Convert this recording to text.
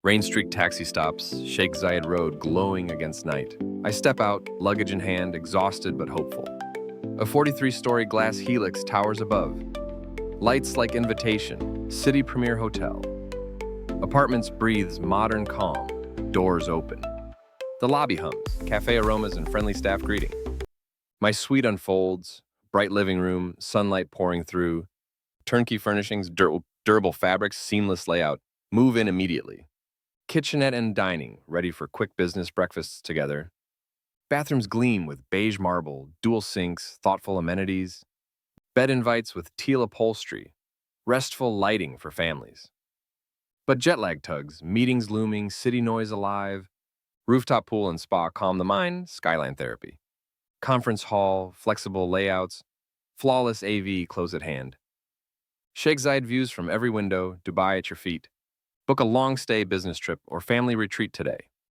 Rain-streaked taxi stops, Sheikh Zayed Road glowing against night. I step out, luggage in hand, exhausted but hopeful. A 43-story glass helix towers above. Lights like invitation, city premier hotel. Apartments breathes modern calm, doors open. The lobby hums, cafe aromas and friendly staff greeting. My suite unfolds, bright living room, sunlight pouring through, turnkey furnishings, durable fabrics, seamless layout. Move in immediately. Kitchenette and dining, ready for quick business breakfasts together. Bathrooms gleam with beige marble, dual sinks, thoughtful amenities. Bed invites with teal upholstery, restful lighting for families. But jet lag tugs, meetings looming, city noise alive, rooftop pool and spa calm the mind, skyline therapy. Conference hall, flexible layouts, flawless AV close at hand. Sheikh Zayed views from every window, Dubai at your feet. Book a long stay business trip or family retreat today.